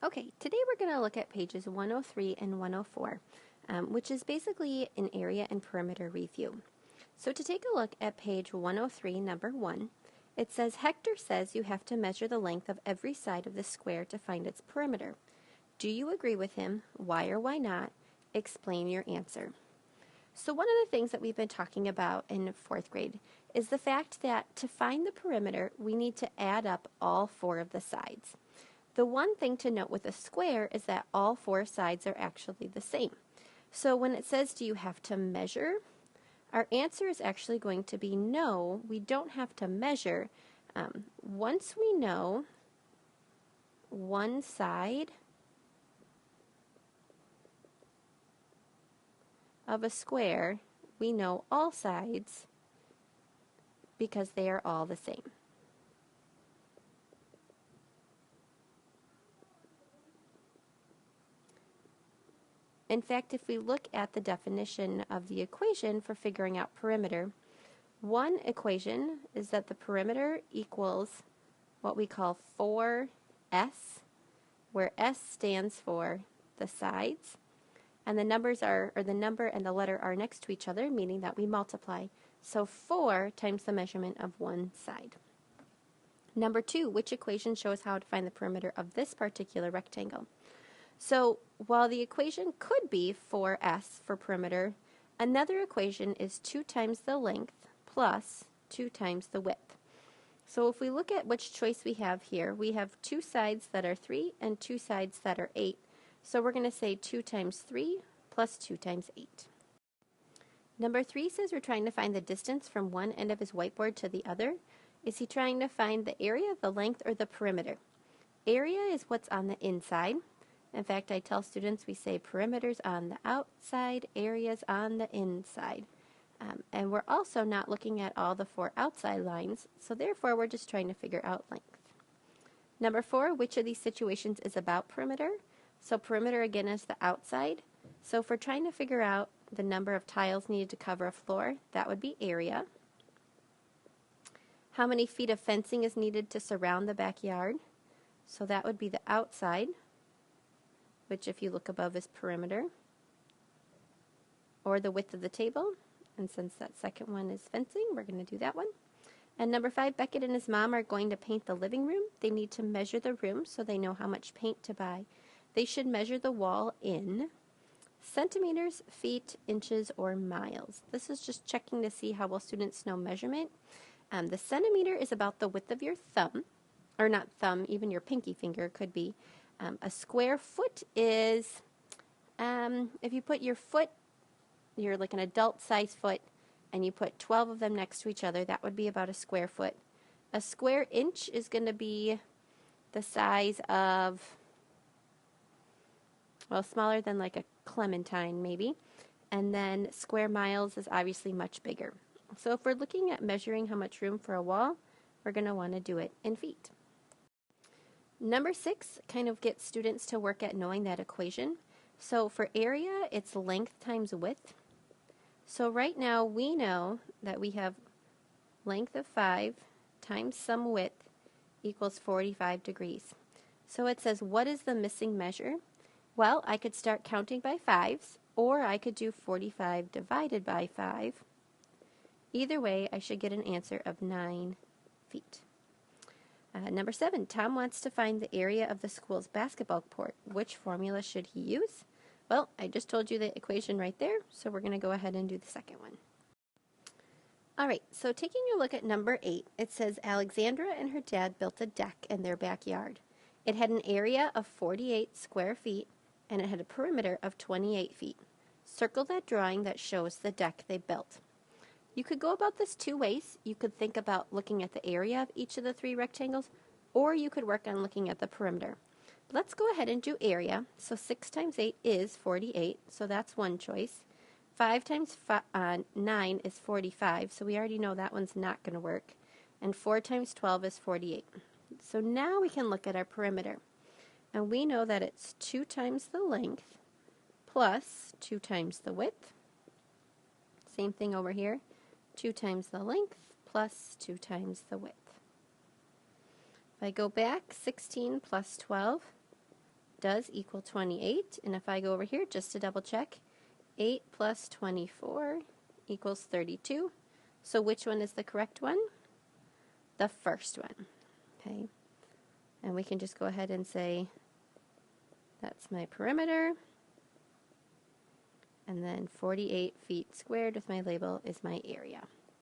Okay, today we're going to look at pages 103 and 104, which is basically an area and perimeter review. So to take a look at page 103, number 1, it says Hector says you have to measure the length of every side of the square to find its perimeter. Do you agree with him? Why or why not? Explain your answer. So one of the things that we've been talking about in 4th grade is the fact that to find the perimeter, we need to add up all 4 of the sides. The one thing to note with a square is that all 4 sides are actually the same. So when it says, do you have to measure? Our answer is actually going to be no, we don't have to measure. Once we know one side of a square, we know all sides because they are all the same. In fact, if we look at the definition of the equation for figuring out perimeter, one equation is that the perimeter equals what we call 4S, where S stands for the sides, and the numbers are, or the number and the letter are next to each other, meaning that we multiply. So 4 times the measurement of one side. Number 2, which equation shows how to find the perimeter of this particular rectangle? So while the equation could be 4S for perimeter, another equation is 2 times the length plus 2 times the width. So if we look at which choice we have here, we have 2 sides that are 3 and 2 sides that are 8. So we're going to say 2 times 3 plus 2 times 8. Number 3 says we're trying to find the distance from one end of his whiteboard to the other. Is he trying to find the area, the length, or the perimeter? Area is what's on the inside. In fact, I tell students we say perimeters on the outside, areas on the inside. And we're also not looking at all the 4 outside lines, so therefore we're just trying to figure out length. Number 4, which of these situations is about perimeter? So perimeter again is the outside. So if we're trying to figure out the number of tiles needed to cover a floor, that would be area. How many feet of fencing is needed to surround the backyard? So that would be the outside, which if you look above is perimeter, or the width of the table, and since that second one is fencing, we're going to do that one. And number 5, Beckett and his mom are going to paint the living room. They need to measure the room so they know how much paint to buy. They should measure the wall in centimeters, feet, inches, or miles. This is just checking to see how well students know measurement. The centimeter is about the width of your thumb, or not thumb, even your pinky finger could be. A square foot is, if you put your foot, you're like an adult size foot, and you put 12 of them next to each other, that would be about a square foot. A square inch is going to be the size of, well, smaller than like a clementine maybe. And then square miles is obviously much bigger. So if we're looking at measuring how much room for a wall, we're going to want to do it in feet. Number 6 kind of gets students to work at knowing that equation. So for area, it's length times width. So right now we know that we have length of 5 times some width equals 45 degrees. So it says, what is the missing measure? Well, I could start counting by 5s, or I could do 45 divided by 5. Either way, I should get an answer of 9 feet. Number 7, Tom wants to find the area of the school's basketball court. Which formula should he use? Well, I just told you the equation right there, so we're going to go ahead and do the second one. All right, so taking a look at number 8, it says Alexandra and her dad built a deck in their backyard. It had an area of 48 square feet, and it had a perimeter of 28 feet. Circle that drawing that shows the deck they built. You could go about this 2 ways. You could think about looking at the area of each of the 3 rectangles, or you could work on looking at the perimeter. Let's go ahead and do area. So 6 times 8 is 48, so that's one choice. 5 times 9 is 45, so we already know that one's not going to work. And 4 times 12 is 48. So now we can look at our perimeter. And we know that it's 2 times the length plus 2 times the width. Same thing over here. 2 times the length plus 2 times the width. If I go back, 16 plus 12 does equal 28. And if I go over here just to double check, 8 plus 24 equals 32. So which one is the correct one? The first one. Okay. And we can just go ahead and say that's my perimeter. And then 48 feet squared with my label is my area.